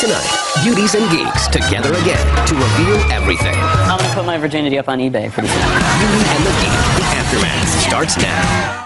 Tonight, Beauties and Geeks together again to reveal everything. I'm gonna put my virginity up on eBay pretty soon. Beauty and the Geek, the aftermath starts now.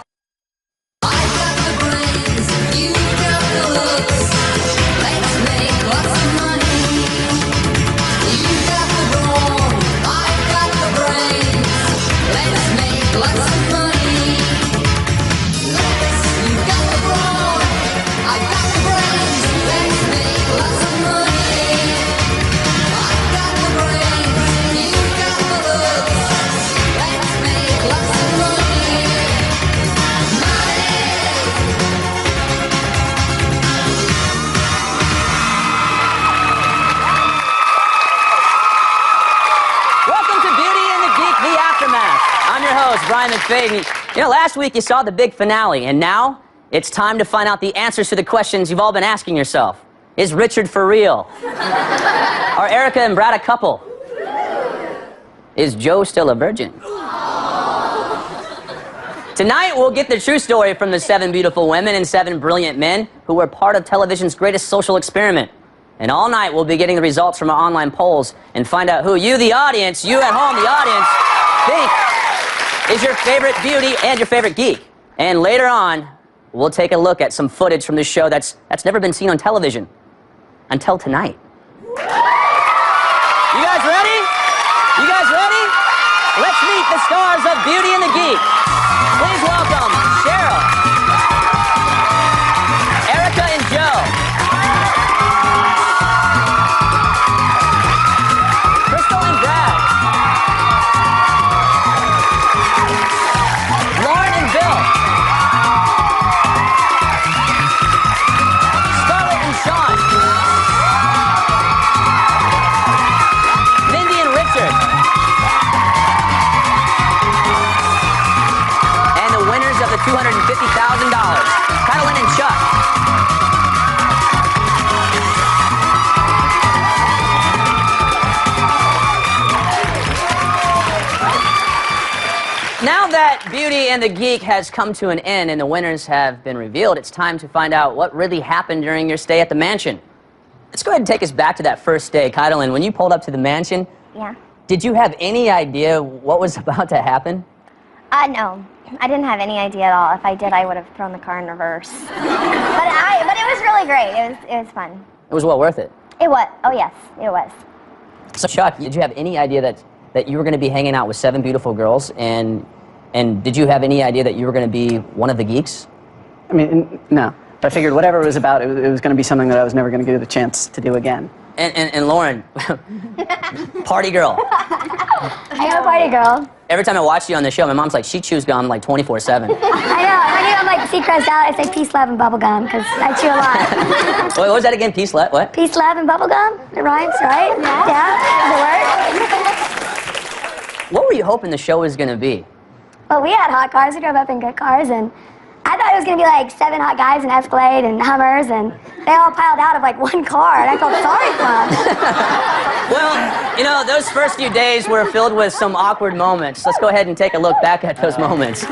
Brian McFadden. You know, last week you saw the big finale, and now it's time to find out the answers to the questions you've all been asking yourself. Is Richard for real? Are Erica and Brad a couple? Is Joe still a virgin? Tonight we'll get the true story from the 7 beautiful women and 7 brilliant men who were part of television's greatest social experiment. And all night we'll be getting the results from our online polls and find out who you, the audience, you at home, the audience, think is your favorite beauty and your favorite geek. And later on, we'll take a look at some footage from this show that's never been seen on television until tonight. You guys ready? You guys ready? Let's meet the stars of Beauty and the Geek. Please welcome Cheryl, Erica and Joe, Crystal and Brad, Lauren and Bill, Scarlett and Sean, Mindy and Richard, and the winners of the $250,000, Kylan and Chuck. Now that Beauty and the Geek has come to an end and the winners have been revealed, it's time to find out what really happened during your stay at the mansion. Let's go ahead and take us back to that first day. Kylan, when you pulled up to the mansion, did you have any idea what was about to happen? No. I didn't have any idea at all. If I did, I would have thrown the car in reverse. but it was really great. It was fun. It was well worth it. It was. Oh, yes, it was. So, Chuck, did you have any idea that you were going to be hanging out with 7 beautiful girls, and did you have any idea that you were going to be one of the geeks? I mean, no. I figured whatever it was about, it was going to be something that I was never going to get a chance to do again. And Lauren, party girl. I am a party girl. Every time I watch you on the show, my mom's like, she chews gum like 24/7. I know. I'm like Seacrest out. I say peace, love, and bubblegum because I chew a lot. Wait, what was that again? Peace, what? Peace, love, and bubblegum. It rhymes, right? Yeah. It What were you hoping the show was going to be? Well, we had hot cars. We drove up in good cars, and I thought it was going to be like 7 hot guys in Escalade and Hummers, and they all piled out of like one car, and I felt sorry for them. Well, you know, those first few days were filled with some awkward moments. Let's go ahead and take a look back at those moments.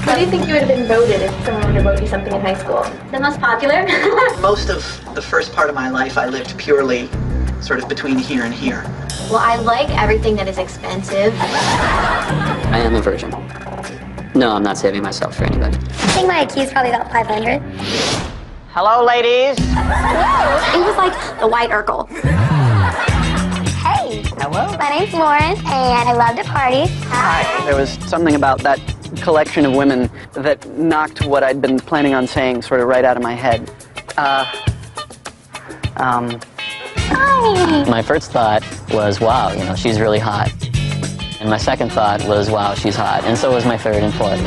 What do you think you would have been voted if someone were to vote you something in high school? The most popular? Most of the first part of my life, I lived purely sort of between here and here. Well, I like everything that is expensive. I am a virgin. No, I'm not saving myself for anybody. I think my IQ is probably about 500. Hello, ladies. It was like the white Urkel. Hey. Hello. My name's Lauren, and I love to party. Hi. There was something about that collection of women that knocked what I'd been planning on saying sort of right out of my head. Hi. My first thought was, wow, you know, she's really hot. And my second thought was, wow, she's hot. And so was my third and fourth.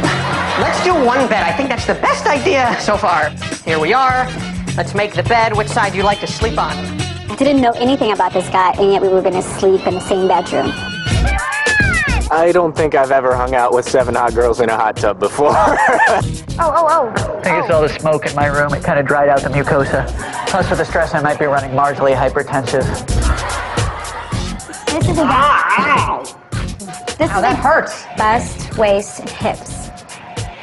Let's do one bed. I think that's the best idea so far. Here we are. Let's make the bed. Which side do you like to sleep on? I didn't know anything about this guy, and yet we were going to sleep in the same bedroom. I don't think I've ever hung out with 7 hot girls in a hot tub before. Oh. I think it's all the smoke in my room. It kind of dried out the mucosa. Plus, with the stress, I might be running marginally hypertensive. This is a guy. This Ow, that hurts. Bust, waist, and hips.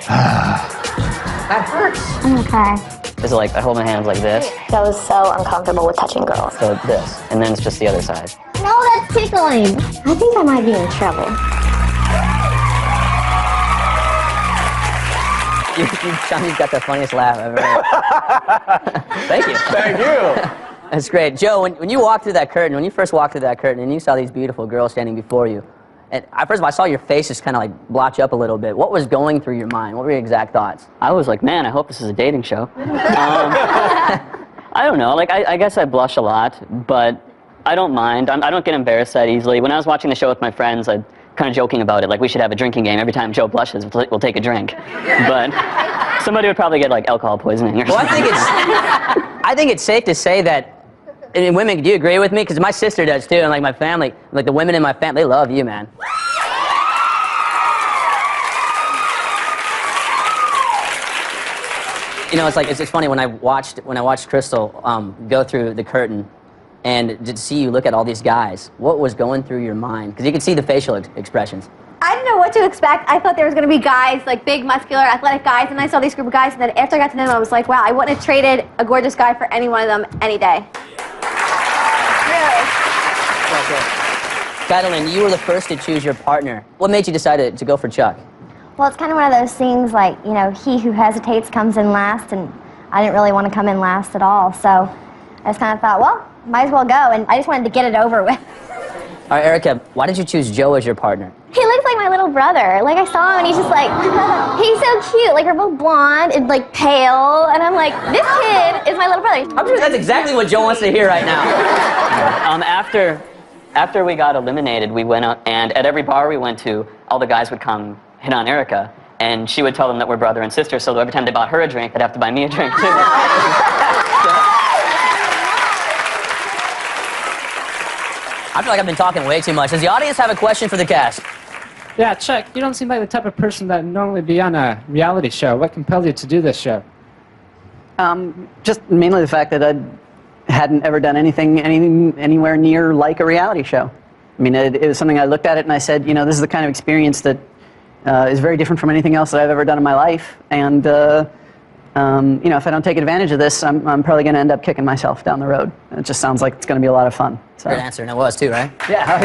That hurts. Okay. Is it like I hold my hands like this? That was so uncomfortable with touching girls. So this, and then it's just the other side. No, that's tickling. I think I might be in trouble. Johnny's got the funniest laugh I've ever heard. Thank you. Thank you. That's great. Joe, when you walked through that curtain, when you first walked through that curtain and you saw these beautiful girls standing before you, and first of all, I saw your face just kind of like blotch up a little bit. What was going through your mind? What were your exact thoughts? I was like, man, I hope this is a dating show. I don't know. Like, I guess I blush a lot, but I don't mind. I don't get embarrassed that easily. When I was watching the show with my friends, I kind of joking about it, like we should have a drinking game. Every time Joe blushes, we'll take a drink. But somebody would probably get like alcohol poisoning or something. I think it's safe to say that, and women, do you agree with me? Because my sister does too, and like my family, like the women in my family, they love you, man. You know, it's funny when I watched Crystal go through the curtain, and to see you look at all these guys, what was going through your mind? Because you could see the facial expressions. I didn't know what to expect. I thought there was going to be guys, like big, muscular, athletic guys, and I saw these group of guys, and then after I got to them, I was like, wow, I wouldn't have traded a gorgeous guy for any one of them any day. Really. Catalin, you were the first to choose your partner. What made you decide to go for Chuck? Well, it's kind of one of those things like, you know, he who hesitates comes in last, and I didn't really want to come in last at all, so I just kind of thought, well, might as well go, and I just wanted to get it over with. All right, Erica, why did you choose Joe as your partner? He looks like my little brother. Like, I saw him, and he's just like, he's so cute. Like, we're both blonde and, like, pale, and I'm like, this kid is my little brother. I'm sure that's exactly what Joe wants to hear right now. After we got eliminated, we went out, and at every bar we went to, all the guys would come hit on Erica, and she would tell them that we're brother and sister, so every time they bought her a drink, they'd have to buy me a drink, too. I feel like I've been talking way too much. Does the audience have a question for the cast? Yeah, Chuck, you don't seem like the type of person that would normally be on a reality show. What compelled you to do this show? Just mainly the fact that I hadn't ever done anything anywhere near like a reality show. I mean, it was something I looked at it and I said, you know, this is the kind of experience that is very different from anything else that I've ever done in my life. And, you know, if I don't take advantage of this, I'm probably going to end up kicking myself down the road. It just sounds like it's going to be a lot of fun. So. Good answer, and it was too, right? Yeah.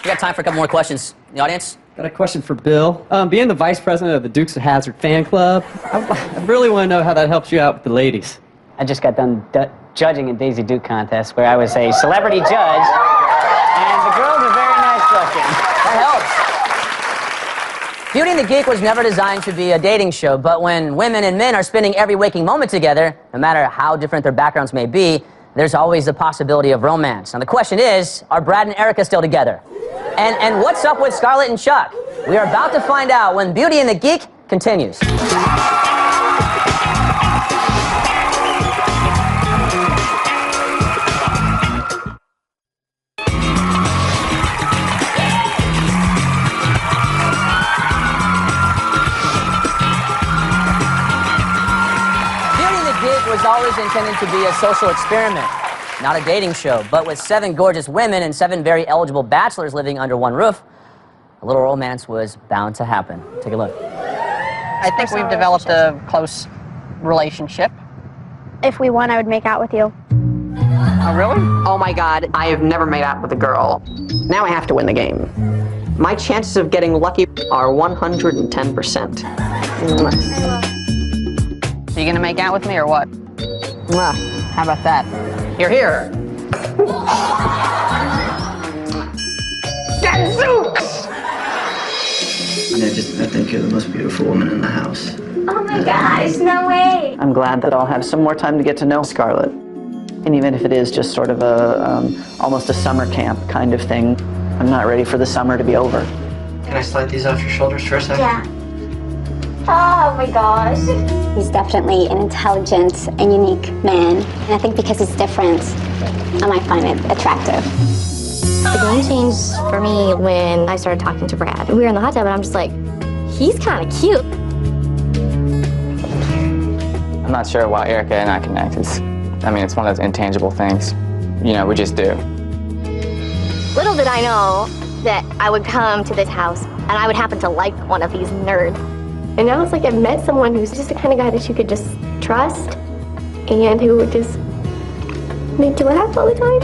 We got time for a couple more questions. The audience? Got a question for Bill. Being the vice president of the Dukes of Hazzard fan club, I really want to know how that helps you out with the ladies. I just got done judging a Daisy Duke contest where I was a celebrity judge, and the girls are very nice looking. That helps. Beauty and the Geek was never designed to be a dating show, but when women and men are spending every waking moment together, no matter how different their backgrounds may be, there's always the possibility of romance. Now the question is, are Brad and Erica still together? And what's up with Scarlett and Chuck? We are about to find out when Beauty and the Geek continues. Was always intended to be a social experiment, not a dating show. But with 7 gorgeous women and 7 very eligible bachelors living under one roof, a little romance was bound to happen. Take a look. I think we've developed a close relationship. If we won, I would make out with you. Oh, really? Oh, my God. I have never made out with a girl. Now I have to win the game. My chances of getting lucky are 110%. Are you going to make out with me or what? How about that? Here. Gadzooks! I think you're the most beautiful woman in the house. Oh my gosh, no way! I'm glad that I'll have some more time to get to know Scarlett. And even if it is just sort of almost a summer camp kind of thing, I'm not ready for the summer to be over. Can I slide these off your shoulders for a second? Yeah. Oh my gosh. He's definitely an intelligent and unique man. And I think because he's different, I might find it attractive. The game changed for me when I started talking to Brad. We were in the hot tub and I'm just like, he's kind of cute. I'm not sure why Erica and I connect. It's one of those intangible things. You know, we just do. Little did I know that I would come to this house and I would happen to like one of these nerds. And I was like, I met someone who's just the kind of guy that you could just trust and who would just make you laugh all the time.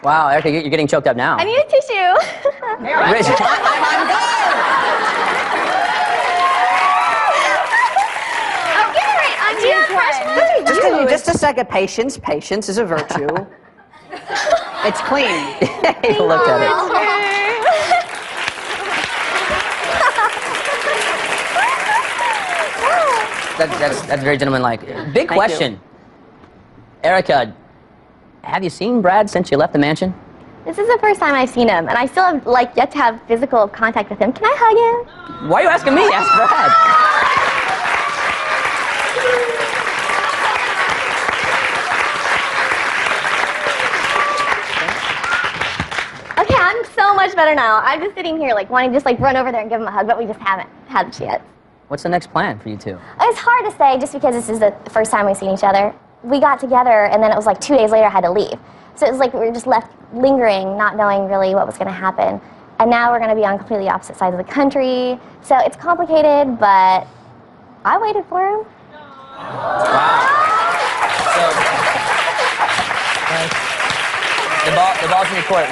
Wow, Erica, you're getting choked up now. I need a tissue. Rich, Just a second. Patience is a virtue. It's clean. he looked at it. That's very gentlemanlike. Big question. Erica, have you seen Brad since you left the mansion? This is the first time I've seen him, and I still have yet to have physical contact with him. Can I hug him? Why are you asking me? Ask Brad. Okay, I'm so much better now. I'm just sitting here wanting to just run over there and give him a hug, but we just haven't had the chance. What's the next plan for you two? It's hard to say just because this is the first time we've seen each other. We got together, and then it was 2 days later I had to leave. So it was we were just left lingering, not knowing really what was going to happen. And now we're going to be on completely opposite sides of the country. So it's complicated, but I waited for him. Wow. So, the ball's in your court.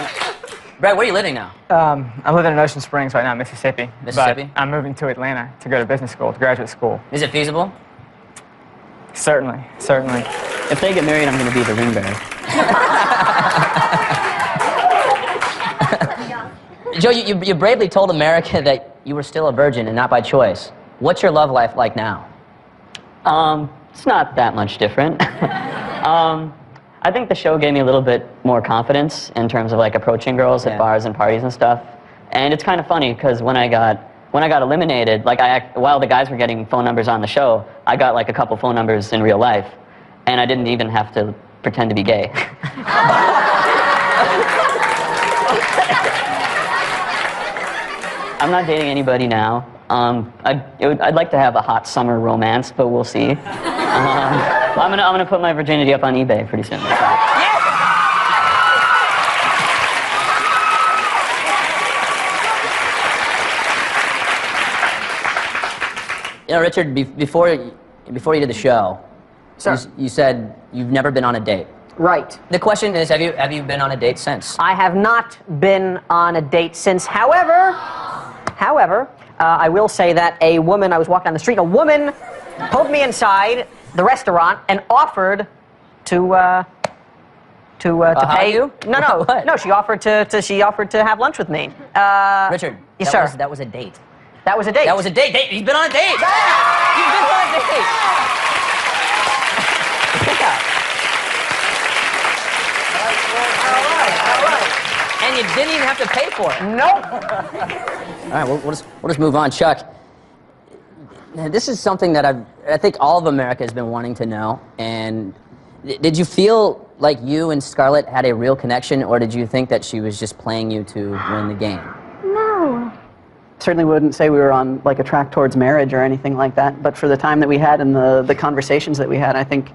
Brad, where are you living now? I'm living in Ocean Springs right now, Mississippi. Mississippi? But I'm moving to Atlanta to go to business school, to graduate school. Is it feasible? Certainly. If they get married, I'm going to be the ring bearer. Joe, you bravely told America that you were still a virgin and not by choice. What's your love life like now? It's not that much different. I think the show gave me a little bit more confidence in terms of approaching girls at bars and parties and stuff. And it's kind of funny because when I got eliminated, while the guys were getting phone numbers on the show, I got a couple phone numbers in real life, and I didn't even have to pretend to be gay. I'm not dating anybody now. I'd like to have a hot summer romance, but we'll see. I'm gonna put my virginity up on eBay pretty soon. You know, Richard, before you did the show, you said you've never been on a date. Right. The question is, have you been on a date since? I have not been on a date since. However, I will say that I was walking down the street, a woman pulled me inside the restaurant and offered to pay you? No. What? No, she offered to have lunch with me. Richard, yes, sir. That was a date. That was a date. That was a date. He's been on a date. He's been on a date. All right. And you didn't even have to pay for it. Nope. All right, we'll just move on. Chuck, this is something that I think all of America has been wanting to know. And did you feel like you and Scarlett had a real connection, or did you think that she was just playing you to win the game? No. Certainly wouldn't say we were on a track towards marriage or anything like that, but for the time that we had and the conversations that we had, I think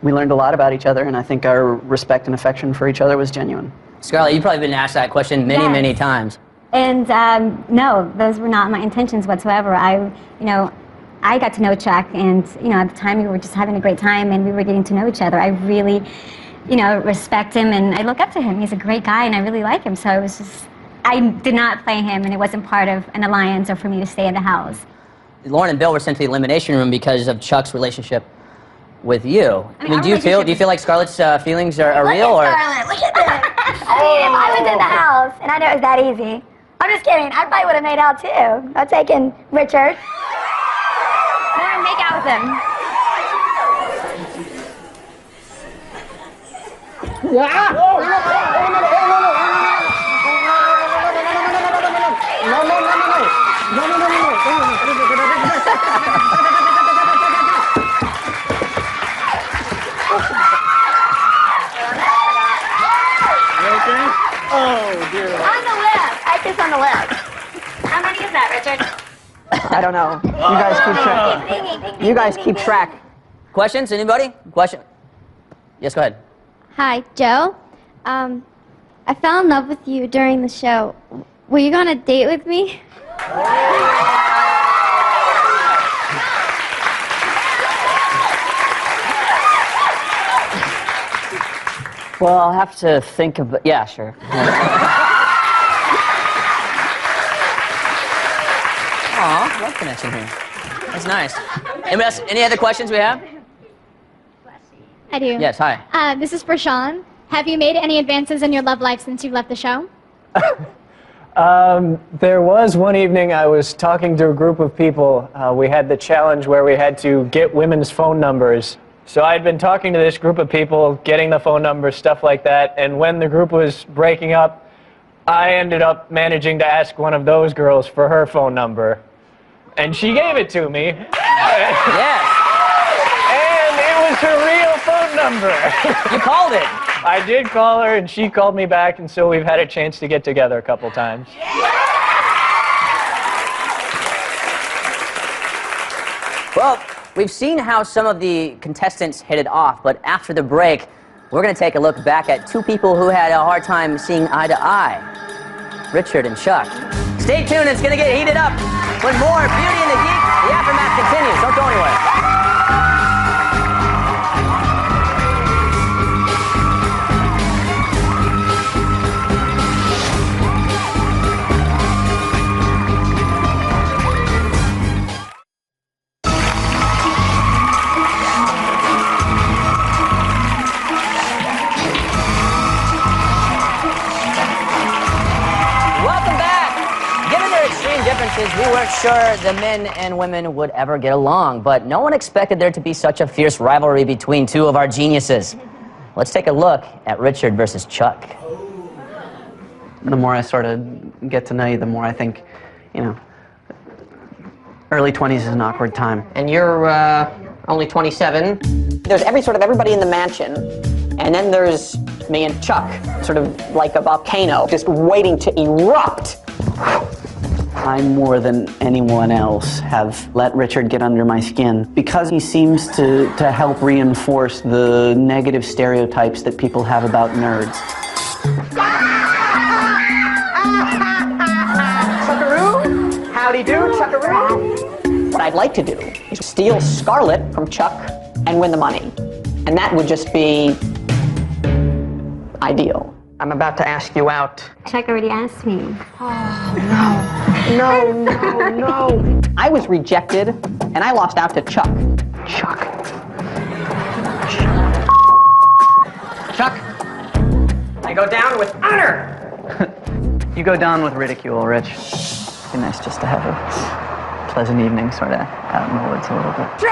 we learned a lot about each other, and I think our respect and affection for each other was genuine. Scarlett, you've probably been asked that question many times. And no, those were not my intentions whatsoever. I got to know Chuck, and at the time we were just having a great time, and we were getting to know each other. I really, respect him, and I look up to him. He's a great guy, and I really like him. So it was just, I did not play him, and it wasn't part of an alliance or for me to stay in the house. Lauren and Bill were sent to the elimination room because of Chuck's relationship with you. I mean, do you feel like Scarlett's feelings are real, or? Scarlett, look at this. I mean, if I was in the house and I know it was that easy, I'm just kidding. I probably would have made out too. I'm taking Richard. I want to make out with him. On the lip. I kiss on the lip. I'm I don't know. You guys keep track. You guys keep track. Questions? Anybody? Question? Yes, go ahead. Hi, Joe. I fell in love with you during the show. Will you go on a date with me? Well, I'll have to think about. Yeah, sure. Aw, love connection here. That's nice. Anybody else, any other questions we have? I do. Yes, hi. This is for Sean. Have you made any advances in your love life since you left the show? There was one evening I was talking to a group of people. We had the challenge where we had to get women's phone numbers. So I'd been talking to this group of people, getting the phone numbers, stuff like that, and when the group was breaking up, I ended up managing to ask one of those girls for her phone number. And she gave it to me. Yes. And it was her real phone number. You called it. I did call her, and she called me back, and so we've had a chance to get together a couple times. Well, we've seen how some of the contestants hit it off, but after the break, we're going to take a look back at two people who had a hard time seeing eye to eye. Richard and Chuck. Stay tuned, it's going to get heated up. With more Beauty and the Geek, the aftermath continues. Don't go anywhere. We weren't sure the men and women would ever get along, but no one expected there to be such a fierce rivalry between two of our geniuses. Let's take a look at Richard versus Chuck. The more I sort of get to know you, the more I think, you know, early 20s is an awkward time. And you're only 27. There's everybody in the mansion, and then there's me and Chuck, sort of like a volcano, just waiting to erupt. I, more than anyone else, have let Richard get under my skin because he seems to help reinforce the negative stereotypes that people have about nerds. Chuckaroo? Howdy do, Chuckaroo? What I'd like to do is steal Scarlett from Chuck and win the money. And that would just be ideal. I'm about to ask you out. Chuck already asked me. No. I was rejected, and I lost out to Chuck. Chuck. I go down with honor. You go down with ridicule, Rich. It'd be nice just to have a pleasant evening sort of out in the woods a little bit. Chuck!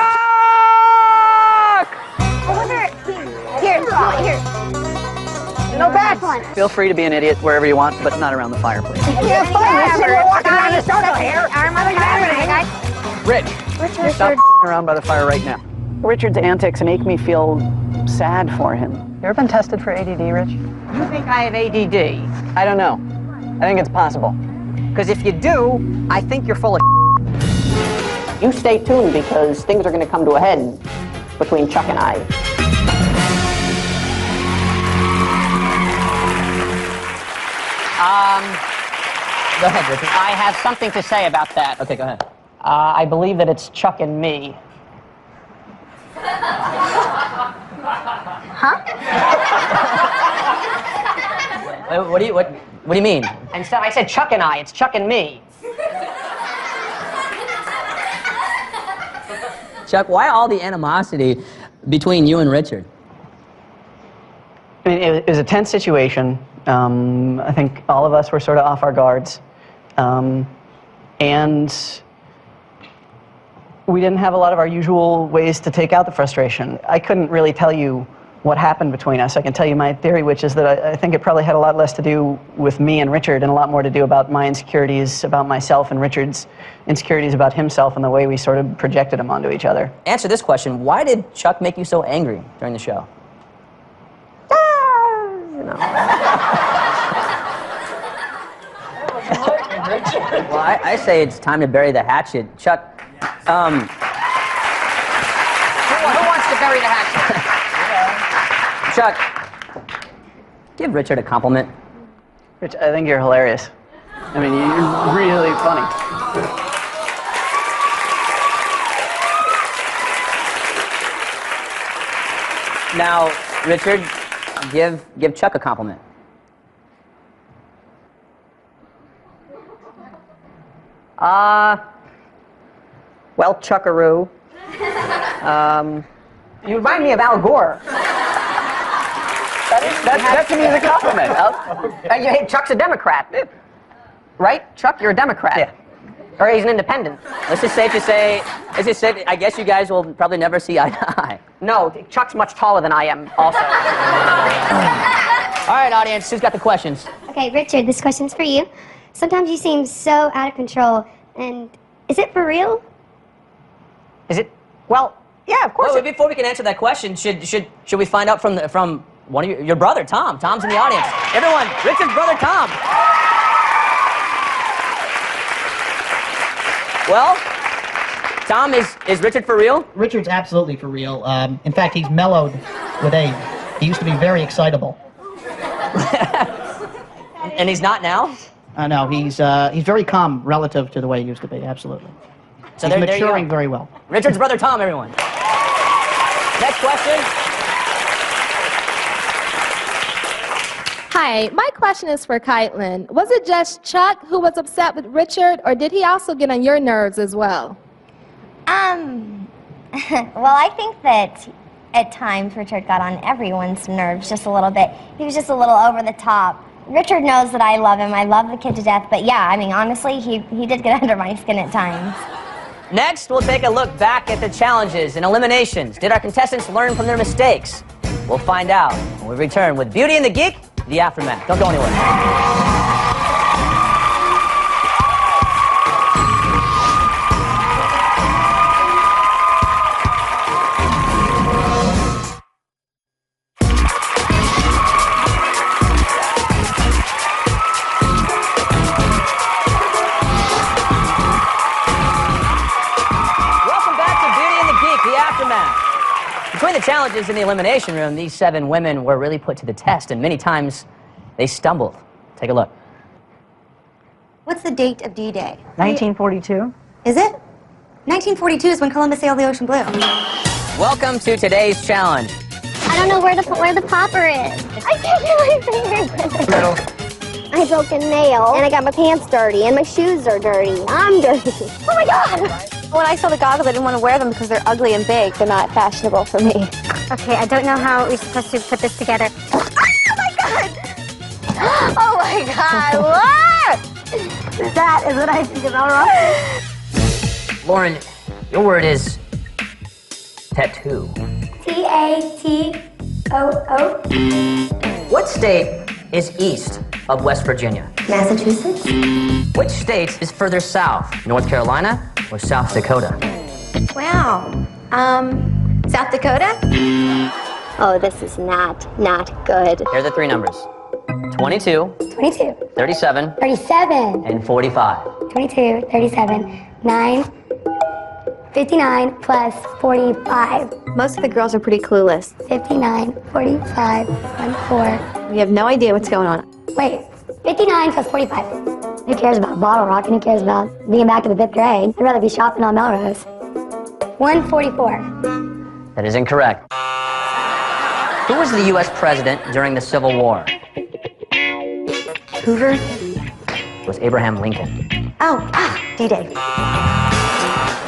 I wonder... Here. No bad one. Feel free to be an idiot wherever you want, but not around the fireplace. Yeah, fine. We're walking around the soda here. Our mother guys. Rich, stop around by the fire right now. Richard's antics make me feel sad for him. You ever been tested for ADD, Rich? You think I have ADD? I don't know. I think it's possible. Because if you do, I think you're full of You stay tuned because things are going to come to a head between Chuck and I. Go ahead, Richard. I have something to say about that. Okay, go ahead. I believe that it's Chuck and me. What do you mean? Instead, I said Chuck and I. It's Chuck and me. Chuck, why all the animosity between you and Richard? I mean, it was a tense situation. I think all of us were sort of off our guards. And we didn't have a lot of our usual ways to take out the frustration. I couldn't really tell you what happened between us. I can tell you my theory, which is that I think it probably had a lot less to do with me and Richard and a lot more to do about my insecurities about myself and Richard's insecurities about himself and the way we sort of projected them onto each other. Answer this question. Why did Chuck make you so angry during the show? Well, I say it's time to bury the hatchet. Chuck, Who wants to bury the hatchet? Chuck, give Richard a compliment. Rich, I think you're hilarious. I mean, you're really funny. Now, Richard, give Chuck a compliment. Well, Chuckaroo. You remind me of Al Gore. That to me is a compliment. Hey, Chuck's a Democrat. Right? Chuck, you're a Democrat. Yeah. Or he's an independent. Let's just say, I guess you guys will probably never see eye to eye. No, Chuck's much taller than I am, also. All right, audience, who's got the questions? Okay, Richard, this question's for you. Sometimes you seem so out of control, and is it for real? Is it? Well, yeah, of course. Well, before we can answer that question, should we find out from one of your brother, Tom? Tom's in the audience. Everyone, Richard's brother, Tom. Well, Tom, is Richard for real? Richard's absolutely for real. In fact, he's mellowed with age. He used to be very excitable. And he's not now? No, he's very calm relative to the way he used to be, absolutely. So he's there you maturing go. very well. Richard's brother, Tom, everyone. Next question. Hi, my question is for Kaitlyn. Was it just Chuck who was upset with Richard, or did he also get on your nerves as well? Well, I think that at times Richard got on everyone's nerves just a little bit. He was just a little over the top. Richard knows that I love him. I love the kid to death. But yeah, I mean, honestly, he did get under my skin at times. Next, we'll take a look back at the challenges and eliminations. Did our contestants learn from their mistakes? We'll find out when we return with Beauty and the Geek, The Aftermath. Don't go anywhere. Between the challenges in the elimination room, these 7 women were really put to the test, and many times they stumbled. Take a look. What's the date of D-Day? 1942. Is it? 1942 is when Columbus sailed the ocean blue. Welcome to today's challenge. I don't know where the popper is. I can't get my fingers. I broke a nail, and I got my pants dirty, and my shoes are dirty. I'm dirty. Oh my God! When I saw the goggles, I didn't want to wear them because they're ugly and big. They're not fashionable for me. Okay, I don't know how we're supposed to put this together. Oh my God! Oh my God! What? That is what I think about wrong. Lauren, your word is tattoo. T-A-T-O-O. What state is east of West Virginia? Massachusetts. Which state is further south, North Carolina or South Dakota? Wow. South Dakota? Oh, this is not good. Here are the 3 numbers. 22, 22. 37, 37. and 45. 22, 37, 9, 59 plus 45. Most of the girls are pretty clueless. 59, 45, 14. We have no idea what's going on. Wait, 59 plus 45. Who cares about bottle rock and who cares about being back in the 5th grade? I'd rather be shopping on Melrose. 144. That is incorrect. Who was the U.S. president during the Civil War? Hoover? It was Abraham Lincoln. Oh, D-Day.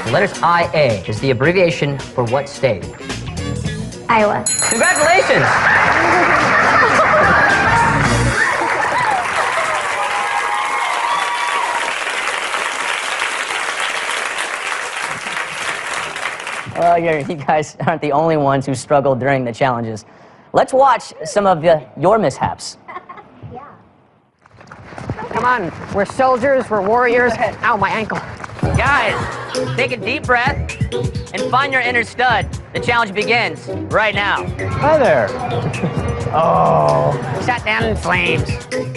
The letters IA is the abbreviation for what state? Iowa. Congratulations! Well, you guys aren't the only ones who struggled during the challenges. Let's watch some of your mishaps. Come on, we're soldiers, we're warriors. Ow, my ankle. Guys, take a deep breath and find your inner stud. The challenge begins right now. Hi there. Oh. Shut down in flames.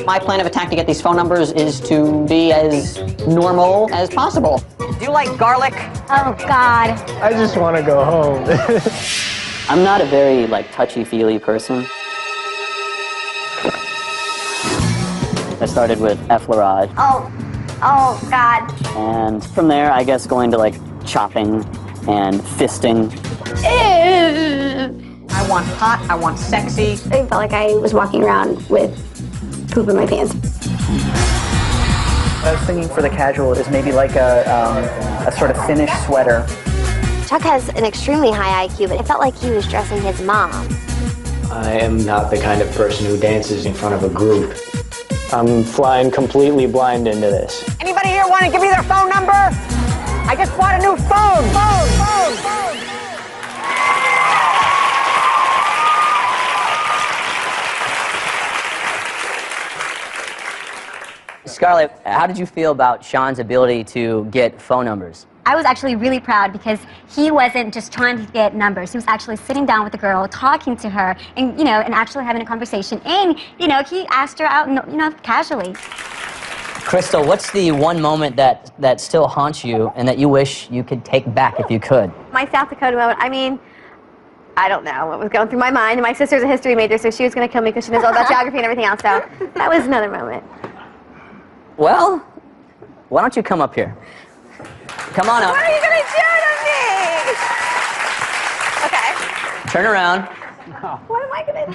My plan of attack to get these phone numbers is to be as normal as possible. Do you like garlic? Oh, God. I just want to go home. I'm not a very, like, touchy-feely person. I started with effleurage. Oh, God. And from there, I guess going to, like, chopping and fisting. I want hot, I want sexy. I felt like I was walking around with poop in my pants. I was thinking for the casual is maybe like a sort of Finnish sweater. Chuck has an extremely high IQ, but it felt like he was dressing his mom. I am not the kind of person who dances in front of a group. I'm flying completely blind into this. Anybody here want to give me their phone number? I just want a new phone. Scarlett, how did you feel about Sean's ability to get phone numbers? I was actually really proud because he wasn't just trying to get numbers. He was actually sitting down with the girl, talking to her, and and actually having a conversation. And he asked her out, casually. Crystal, what's the one moment that still haunts you and that you wish you could take back if you could? My South Dakota moment, I mean, I don't know what was going through my mind. My sister's a history major, so she was going to kill me because she knows all about geography and everything else, so that was another moment. Well, why don't you come up here? Come on up. What are you going to do to me? Okay. Turn around. What am I going to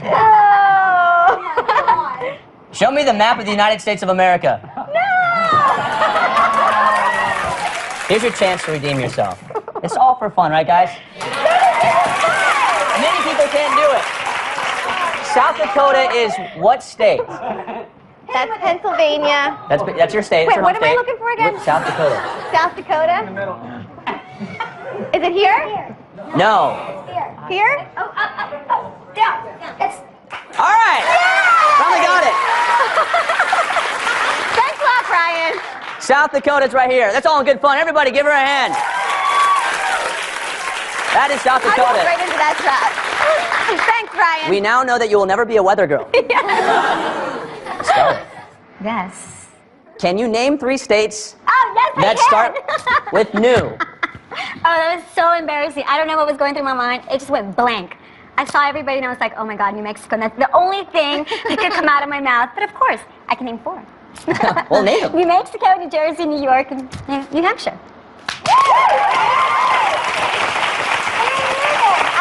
do? Show me the map of the United States of America. No! Here's your chance to redeem yourself. It's all for fun, right, guys? Many people can't do it. South Dakota is what state? That's Pennsylvania. That's your state. Wait, your what home am I state. looking for again? South Dakota. South Dakota? In the middle. Is it here? No. Here? Oh, down. It's... All right. Yeah! Finally got it. Thanks a lot, Brian. South Dakota's right here. That's all in good fun. Everybody give her a hand. That is South I Dakota. walked right into that trap. Thanks, Brian. We now know that you will never be a weather girl. Scarlett, Yes. can you name 3 states Oh, yes, that start with new? Oh, that was so embarrassing. I don't know what was going through my mind. It just went blank. I saw everybody and I was like, oh my God, New Mexico. And that's the only thing that could come out of my mouth. But of course, I can name 4. Well, name them. New Mexico, New Jersey, New York, and New Hampshire.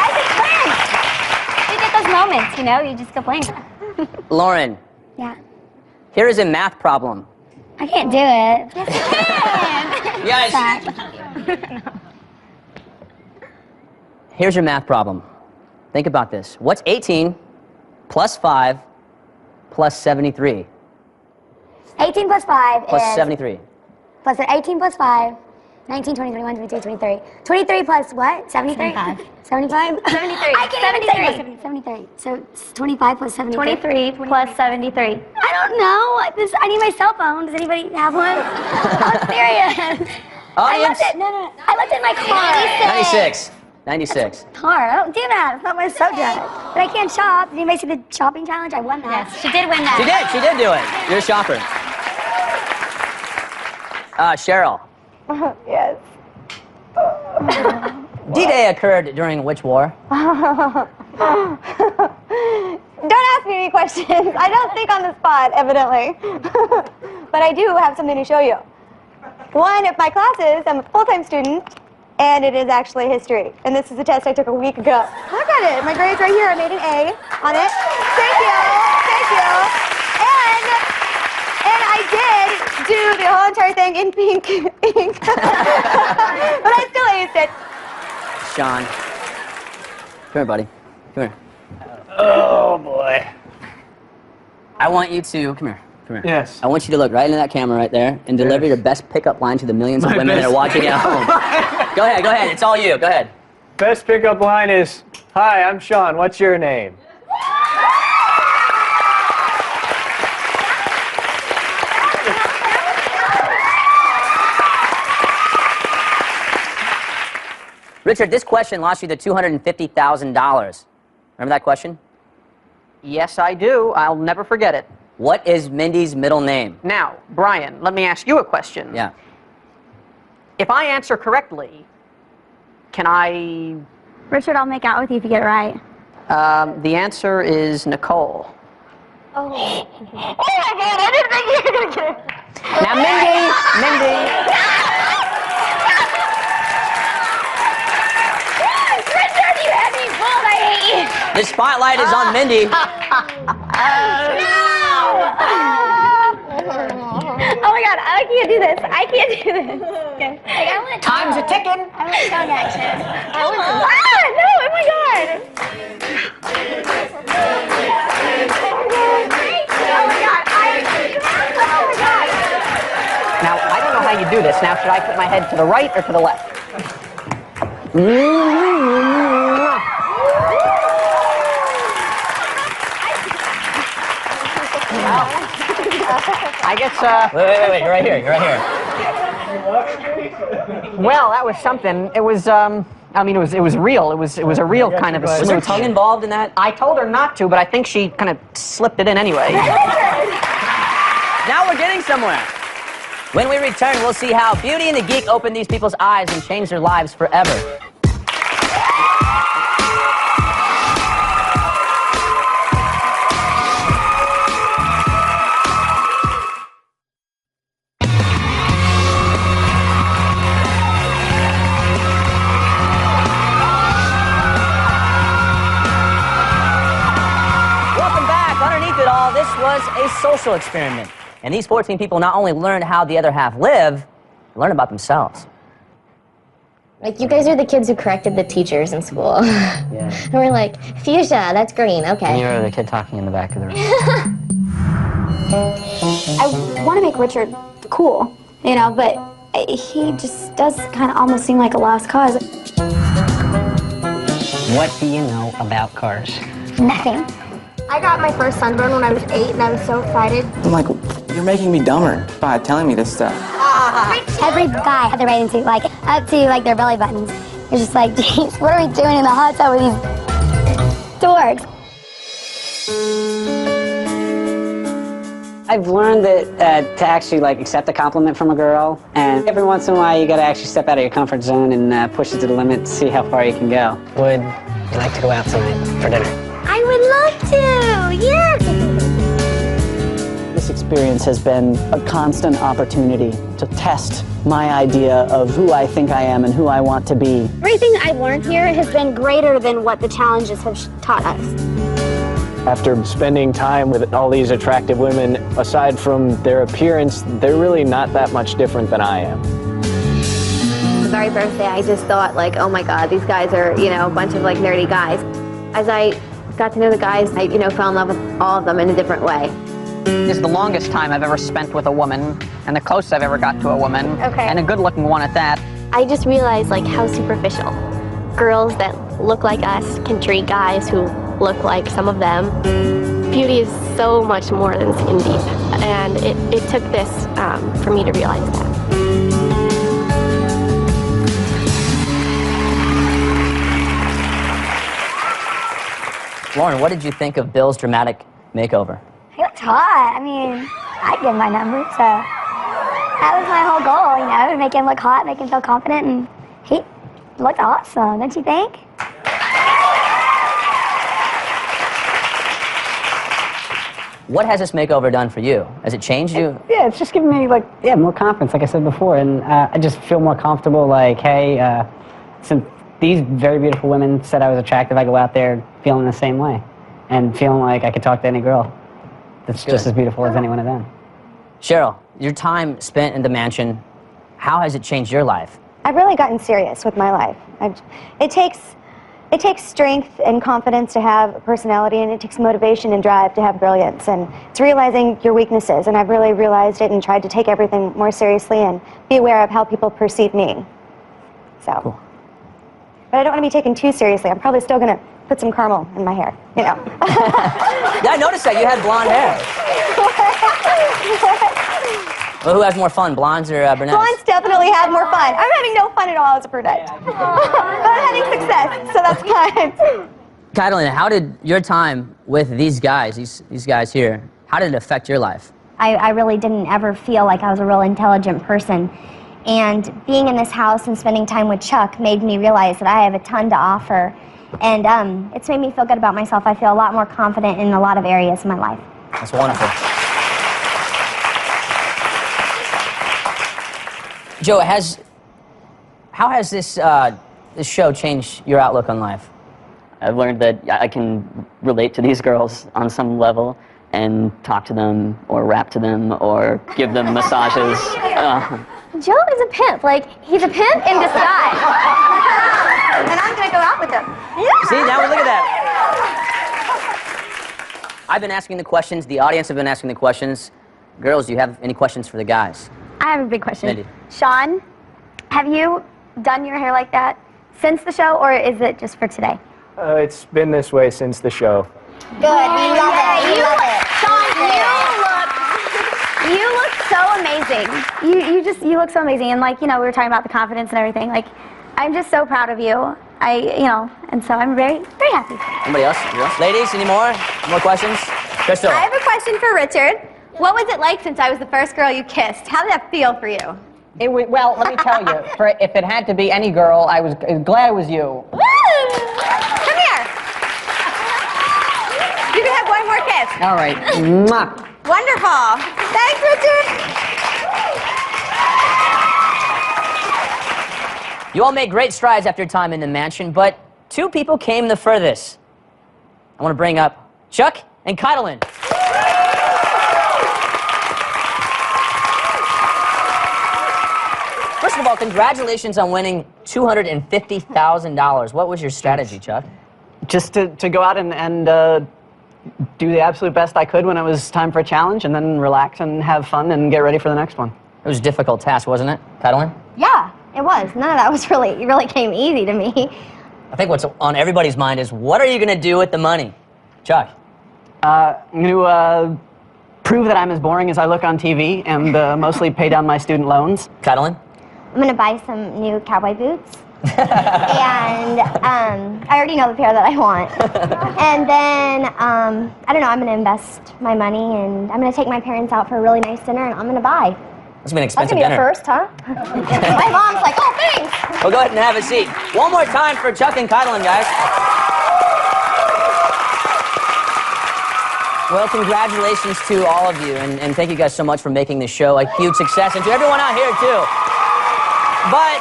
I just blank. You get those moments, you just go blank. Lauren, Yeah. here is a math problem. I can't do it. Yes. Here's your math problem. Think about this. What's 18 plus 5 plus 73? 18 plus 5 Plus is... 73. Plus 18 plus 5, 19, 20, 21, 22, 23. 23 plus what? 73? 75. 75? 73. I can't even say 73. So it's 25 plus 73. 23 plus 73. I don't know. I need my cell phone. Does anybody have one? I'm serious. I left it. No. I left it in my car. 96. 96. Car. I don't do that. It's not my subject. But I can't shop. Did anybody see the shopping challenge? I won that. Yes, she did win that. She did do it. You're a shopper. Cheryl. Yes. D-Day occurred during which war? Don't ask me any questions. I don't think on the spot, evidently. But I do have something to show you. One of my classes, I'm a full-time student, and it is actually history. And this is a test I took a week ago. Look at it. My grade's right here. I made an A on it. Thank you. Thank you. And I did do the whole entire thing in pink ink. But I still aced it. Sean. Come here, buddy. Come here. Oh, boy. I want you to... Come here. Come here. Yes. I want you to look right into that camera right there and deliver your best pickup line to the millions of women that are watching at home. Go ahead. It's all you. Go ahead. Best pickup line is, hi, I'm Sean. What's your name? Richard, this question lost you the $250,000. Remember that question? Yes, I do. I'll never forget it. What is Mindy's middle name? Now, Brian, let me ask you a question. Yeah. If I answer correctly, can I... Richard, I'll make out with you if you get it right. The answer is Nicole. Oh. Oh my God, I didn't think you were going to get it. Now, Mindy. Richard, you had me fooled. I hate you. The spotlight is on Mindy. No! Oh my God, I can't do this. I can't do this. Okay. Like, I want Time's a ticking. I want tongue action. No, oh my God. Now, I don't know how you do this. Now, should I put my head to the right or to the left? I guess, Wait, you're right here, Well, that was something. It was, I mean, it was real. It was a real kind of a smooth. Was there tongue involved in that? I told her not to, but I think she kind of slipped it in anyway. Now we're getting somewhere. When we return, we'll see how Beauty and the Geek opened these people's eyes and changed their lives forever. This was a social experiment. And these 14 people not only learned how the other half live, they learned about themselves. Like, you guys are the kids who corrected the teachers in school. Yeah. And we're like, fuchsia, that's green, okay. And you were the kid talking in the back of the room. I want to make Richard cool, you know, but he just does kind of almost seem like a lost cause. What do you know about cars? Nothing. I got my first sunburn when I was 8, and I was so excited. I'm like, you're making me dumber by telling me this stuff. Every guy had the right into like up to like their belly buttons. You're just like, geez, what are we doing in the hot tub with these dorks? I've learned that to actually like accept a compliment from a girl, and every once in a while you got to actually step out of your comfort zone and push it to the limit, see how far you can go. Would you like to go out tonight for dinner? I would love to, yes! This experience has been a constant opportunity to test my idea of who I think I am and who I want to be. Everything I've learned here has been greater than what the challenges have taught us. After spending time with all these attractive women, aside from their appearance, they're really not that much different than I am. The very first day, I just thought, like, oh my God, these guys are, you know, a bunch of, like, nerdy guys. As I got to know the guys, I, you know, fell in love with all of them in a different way. This is the longest time I've ever spent with a woman, and the closest I've ever got to a woman, and a good-looking one at that. I just realized, like, how superficial girls that look like us can treat guys who look like some of them. Beauty is so much more than skin deep, and it took this for me to realize that. Lauren, what did you think of Bill's dramatic makeover? He looked hot. I mean, I'd give my number, so that was my whole goal, you know, to make him look hot, make him feel confident, and he looked awesome, don't you think? What has this makeover done for you? Has it changed you? Yeah, it's just given me, like, more confidence, like I said before, and I just feel more comfortable, like, hey, since these very beautiful women said I was attractive, I go out there feeling the same way, and feeling like I could talk to any girl that's just as beautiful as any one of them. Cheryl, your time spent in the mansion, how has it changed your life? I've really gotten serious with my life. It takes strength and confidence to have a personality, and it takes motivation and drive to have brilliance. And it's realizing your weaknesses, and I've really realized it and tried to take everything more seriously and be aware of how people perceive me. So, cool. But I don't want to be taken too seriously. I'm probably still going to put some caramel in my hair, you know. Yeah, I noticed that you had blonde hair. Well, who has more fun, blondes or brunettes? Blondes definitely have more fun. I'm having no fun at all as a brunette. But I'm having success, so that's fine. Catalina, how did your time with these guys, these guys here, how did it affect your life? I really didn't ever feel like I was a real intelligent person. And being in this house and spending time with Chuck made me realize that I have a ton to offer. And it's made me feel good about myself. I feel a lot more confident in a lot of areas of my life. That's wonderful. Joe, how has this show changed your outlook on life? I've learned that I can relate to these girls on some level and talk to them or rap to them or give them massages. Joe is a pimp. Like, he's a pimp in disguise. And I'm going to go out with him. See, now look at that. I've been asking the questions. The audience have been asking the questions. Girls, do you have any questions for the guys? I have a big question. Mindy. Sean, have you done your hair like that since the show, or is it just for today? It's been this way since the show. Good. We love it. We love it. Sean, you look so amazing. You look so amazing. And like, you know, we were talking about the confidence and everything. Like, I'm just so proud of you. And so I'm very, very happy. Anybody else? Ladies, any more? More questions? Crystal. I have a question for Richard. What was it like since I was the first girl you kissed? How did that feel for you? Well, let me tell you, if it had to be any girl, I was glad it was you. Woo! Come here. You can have one more kiss. All right. Mwah. Wonderful. Thanks, Richard. You all made great strides after your time in the mansion, but two people came the furthest. I want to bring up Chuck and Kytelin. First of all, congratulations on winning $250,000. What was your strategy, Chuck? Just to go out and do the absolute best I could when it was time for a challenge, and then relax and have fun and get ready for the next one. It was a difficult task, wasn't it, Kytelin? Yeah, it was. None of that was really came easy to me. I think what's on everybody's mind is, what are you going to do with the money? Chuck? I'm going to prove that I'm as boring as I look on TV and mostly pay down my student loans. Kytelin? I'm going to buy some new cowboy boots. And I already know the pair that I want. And then, I don't know, I'm going to invest my money, and I'm going to take my parents out for a really nice dinner, and I'm going to buy. That's been an expensive dinner. That's going to be a first, huh? My mom's like, oh, thanks. Well, go ahead and have a seat. One more time for Chuck and Kytelin, guys. Well, congratulations to all of you, and thank you guys so much for making this show a huge success, and to everyone out here, too. But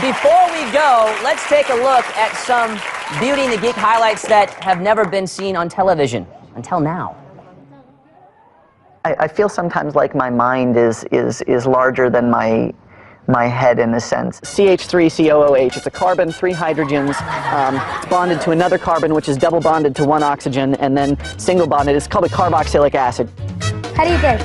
before we go, let's take a look at some Beauty and the Geek highlights that have never been seen on television until now. I feel sometimes like my mind is larger than my head in a sense. CH3COOH, it's a carbon, 3 hydrogens. It's bonded to another carbon, which is double bonded to 1 oxygen, and then single bonded. It's called a carboxylic acid. How do you do?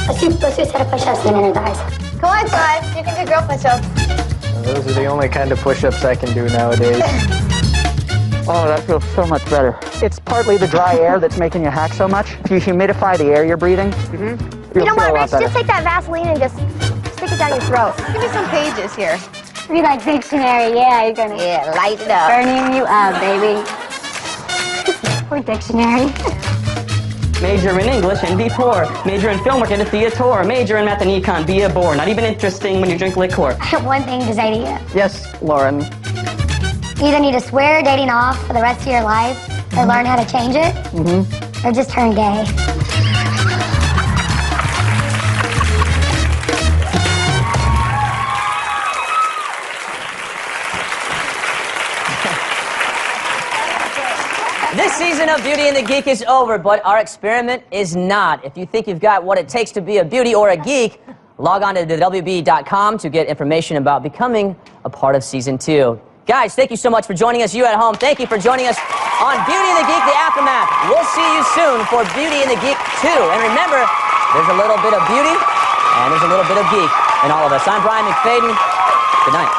Let's do a set of push-ups and then enter the ice. Come on, Sean. You can do girl push-ups. Those are the only kind of push-ups I can do nowadays. Oh, that feels so much better. It's partly the dry air that's making you hack so much. If you humidify the air you're breathing, You know what, Rich? Just take that Vaseline and just stick it down your throat. Give me some pages here. Read like dictionary, yeah, you're gonna light it up. burning you up, baby. Poor dictionary. Major in English and be poor. Major in film work and a theater. Major in math and econ, be a bore. Not even interesting when you drink liquor. One thing to say to you. Yes, Lauren. You either need to swear dating off for the rest of your life, or learn how to change it, or just turn gay. This season of Beauty and the Geek is over, but our experiment is not. If you think you've got what it takes to be a beauty or a geek, log on to thewb.com to get information about becoming a part of Season 2. Guys, thank you so much for joining us. You at home, thank you for joining us on Beauty and the Geek, The Aftermath. We'll see you soon for Beauty and the Geek 2. And remember, there's a little bit of beauty and there's a little bit of geek in all of us. I'm Brian McFadden. Good night.